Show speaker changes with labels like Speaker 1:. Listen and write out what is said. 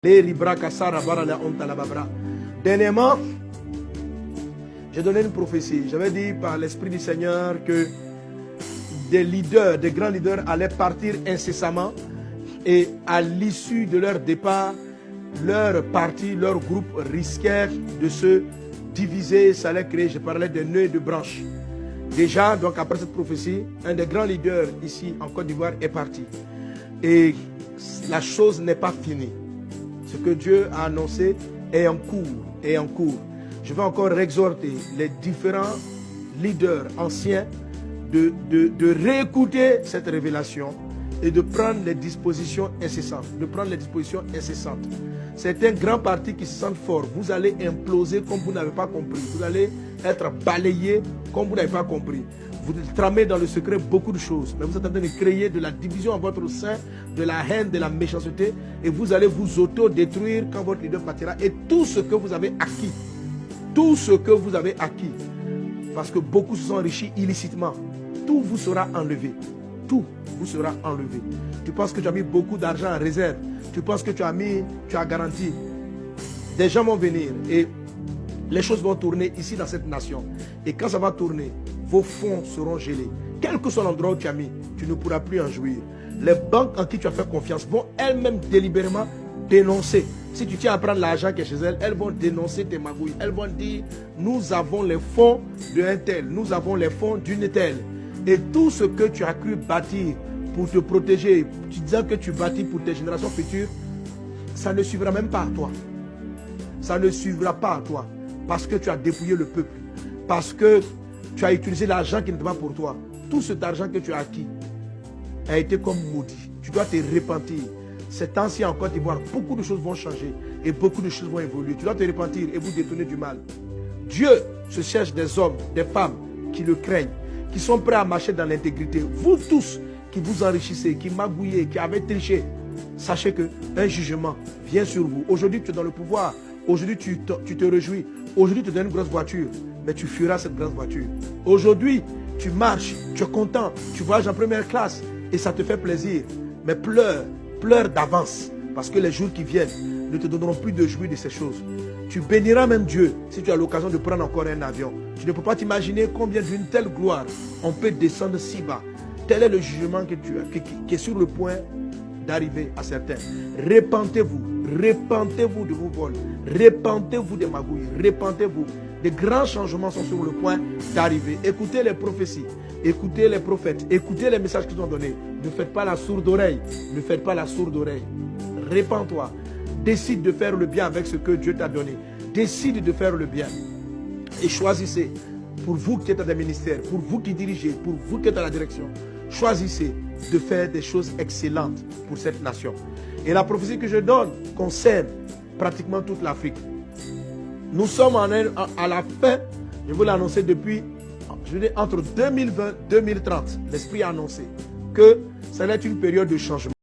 Speaker 1: Dernièrement, j'ai donné une prophétie. J'avais dit par l'Esprit du Seigneur que des leaders, des grands leaders allaient partir incessamment et à l'issue de leur départ, leur parti, leur groupe risquait de se diviser, ça allait créer, je parlais de nœuds et de branches. Déjà, donc après cette prophétie, un des grands leaders ici en Côte d'Ivoire est parti. Et la chose n'est pas finie. Ce que Dieu a annoncé est en cours, Je vais encore exhorter les différents leaders anciens de réécouter cette révélation et de prendre les dispositions incessantes. C'est un grand parti qui se sent fort. Vous allez imploser comme vous n'avez pas compris. Vous allez être balayé comme vous n'avez pas compris. Vous tramez dans le secret beaucoup de choses. Mais vous êtes en train de créer de la division en votre sein, de la haine, de la méchanceté. Et vous allez vous auto-détruire quand votre leader partira. Et tout ce que vous avez acquis, parce que beaucoup se sont enrichis illicitement, tout vous sera enlevé. Tout vous sera enlevé. Tu penses que tu as mis beaucoup d'argent en réserve. Tu penses que tu as garanti. Des gens vont venir et les choses vont tourner ici dans cette nation. Et quand ça va tourner, vos fonds seront gelés. Quel que soit l'endroit où tu as mis, tu ne pourras plus en jouir. Les banques en qui tu as fait confiance vont elles-mêmes délibérément dénoncer. Si tu tiens à prendre l'argent qui est chez elles, elles vont dénoncer tes magouilles. Elles vont dire, nous avons les fonds d'un tel, nous avons les fonds d'une telle. Et tout ce que tu as cru bâtir pour te protéger, tu disais que tu bâtis pour tes générations futures, ça ne suivra même pas à toi. Ça ne suivra pas à toi. Parce que tu as dépouillé le peuple. Parce que tu as utilisé l'argent qui n'était pas pour toi. Tout cet argent que tu as acquis a été comme maudit. Tu dois te repentir. Ces temps-ci en Côte d'Ivoire, beaucoup de choses vont changer et beaucoup de choses vont évoluer. Tu dois te repentir et vous détourner du mal. Dieu se cherche des hommes, des femmes qui le craignent, qui sont prêts à marcher dans l'intégrité. Vous tous qui vous enrichissez, qui magouillez, qui avez triché, sachez qu'un jugement vient sur vous. Aujourd'hui, tu es dans le pouvoir. Aujourd'hui, tu te réjouis. Aujourd'hui, tu te donnes une grosse voiture, mais tu fuiras cette grosse voiture. Aujourd'hui, tu marches, tu es content, tu voyages en première classe et ça te fait plaisir. Mais pleure d'avance, parce que les jours qui viennent ne te donneront plus de jouir de ces choses. Tu béniras même Dieu si tu as l'occasion de prendre encore un avion. Tu ne peux pas t'imaginer combien d'une telle gloire on peut descendre si bas. Tel est le jugement qui est sur le point d'arriver à certains. Repentez-vous de vos vols, repentez-vous des magouilles, repentez-vous. Des grands changements sont sur le point d'arriver. Écoutez les prophéties, écoutez les prophètes, écoutez les messages qu'ils ont donnés. Ne faites pas la sourde oreille, ne faites pas la sourde oreille. Repens-toi, décide de faire le bien avec ce que Dieu t'a donné. Décide de faire le bien et choisissez. Pour vous qui êtes dans des ministères, pour vous qui dirigez, pour vous qui êtes dans la direction, choisissez de faire des choses excellentes pour cette nation. Et la prophétie que je donne concerne pratiquement toute l'Afrique. Nous sommes à la fin, je vous l'ai annoncé depuis, entre 2020 et 2030. L'Esprit a annoncé que ça va être une période de changement.